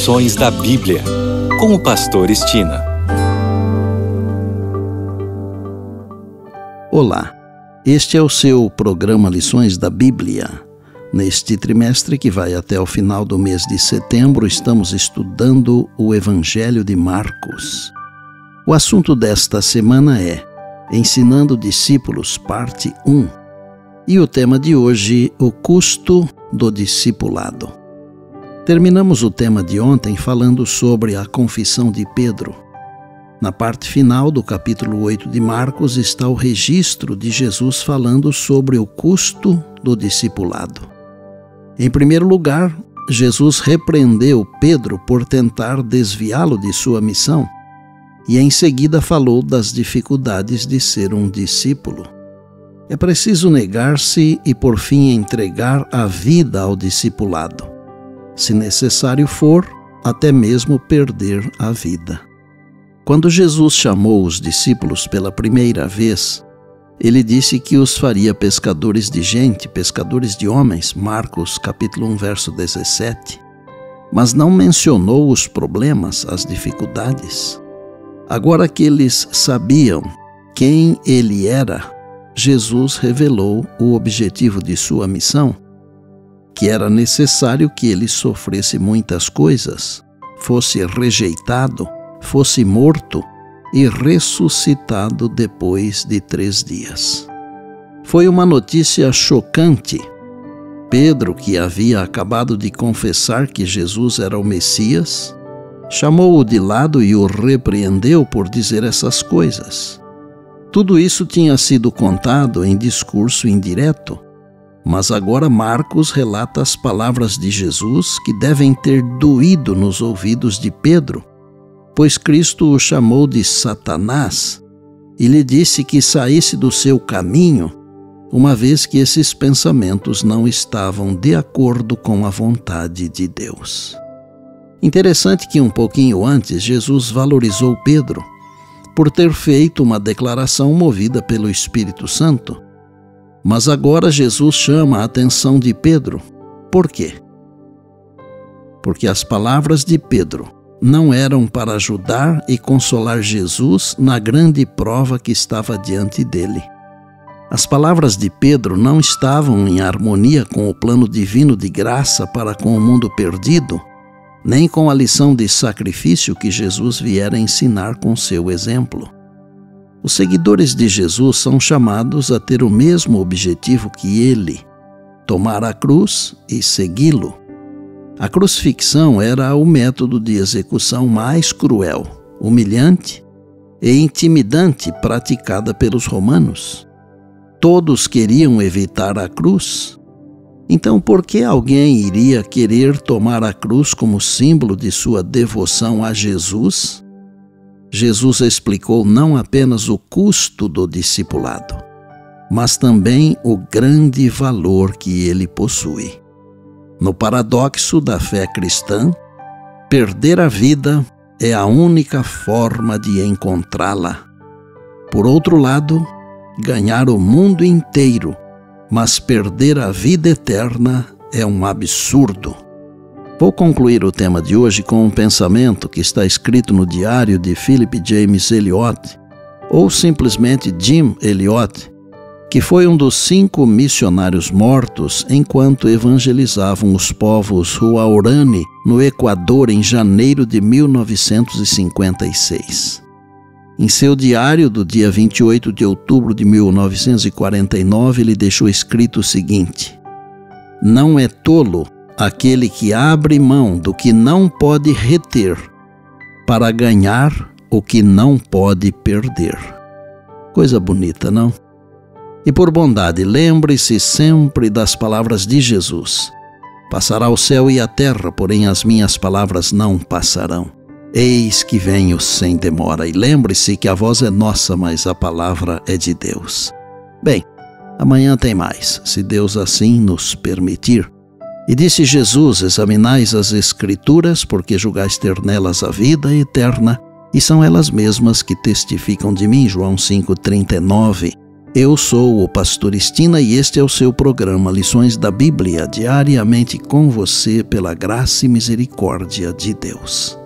Lições da Bíblia, com o pastor Estina. Olá, este é o seu programa Lições da Bíblia. Neste trimestre que vai até o final do mês de setembro, estamos estudando o Evangelho de Marcos. O assunto desta semana é Ensinando Discípulos, parte 1. E o tema de hoje, o custo do discipulado. Terminamos o tema de ontem falando sobre a confissão de Pedro. Na parte final do capítulo 8 de Marcos está o registro de Jesus falando sobre o custo do discipulado. Em primeiro lugar, Jesus repreendeu Pedro por tentar desviá-lo de sua missão e em seguida falou das dificuldades de ser um discípulo. É preciso negar-se e, por fim, entregar a vida ao discipulado. Se necessário for, até mesmo perder a vida. Quando Jesus chamou os discípulos pela primeira vez, ele disse que os faria pescadores de gente, pescadores de homens, Marcos capítulo 1, verso 17. Mas não mencionou os problemas, as dificuldades. Agora que eles sabiam quem ele era, Jesus revelou o objetivo de sua missão, que era necessário que ele sofresse muitas coisas, fosse rejeitado, fosse morto e ressuscitado depois de 3 dias. Foi uma notícia chocante. Pedro, que havia acabado de confessar que Jesus era o Messias, chamou-o de lado e o repreendeu por dizer essas coisas. Tudo isso tinha sido contado em discurso indireto, mas agora Marcos relata as palavras de Jesus que devem ter doído nos ouvidos de Pedro, pois Cristo o chamou de Satanás e lhe disse que saísse do seu caminho, uma vez que esses pensamentos não estavam de acordo com a vontade de Deus. Interessante que um pouquinho antes Jesus valorizou Pedro por ter feito uma declaração movida pelo Espírito Santo. Mas agora Jesus chama a atenção de Pedro. Por quê? Porque as palavras de Pedro não eram para ajudar e consolar Jesus na grande prova que estava diante dele. As palavras de Pedro não estavam em harmonia com o plano divino de graça para com o mundo perdido, nem com a lição de sacrifício que Jesus viera ensinar com seu exemplo. Os seguidores de Jesus são chamados a ter o mesmo objetivo que ele, tomar a cruz e segui-lo. A crucifixão era o método de execução mais cruel, humilhante e intimidante praticada pelos romanos. Todos queriam evitar a cruz. Então, por que alguém iria querer tomar a cruz como símbolo de sua devoção a Jesus? Jesus explicou não apenas o custo do discipulado, mas também o grande valor que ele possui. No paradoxo da fé cristã, perder a vida é a única forma de encontrá-la. Por outro lado, ganhar o mundo inteiro, mas perder a vida eterna é um absurdo. Vou concluir o tema de hoje com um pensamento que está escrito no diário de Philip James Elliot, ou simplesmente Jim Elliot, que foi um dos 5 missionários mortos enquanto evangelizavam os povos Huaorani, no Equador, em janeiro de 1956. Em seu diário do dia 28 de outubro de 1949, ele deixou escrito o seguinte: "Não é tolo aquele que abre mão do que não pode reter para ganhar o que não pode perder." Coisa bonita, não? E por bondade, lembre-se sempre das palavras de Jesus: "Passará o céu e a terra, porém as minhas palavras não passarão. Eis que venho sem demora." E lembre-se que a voz é nossa, mas a palavra é de Deus. Bem, amanhã tem mais, se Deus assim nos permitir. E disse Jesus: "Examinais as Escrituras, porque julgais ter nelas a vida eterna, e são elas mesmas que testificam de mim." João 5,39. Eu sou o Pastor Estina e este é o seu programa Lições da Bíblia, diariamente com você pela graça e misericórdia de Deus.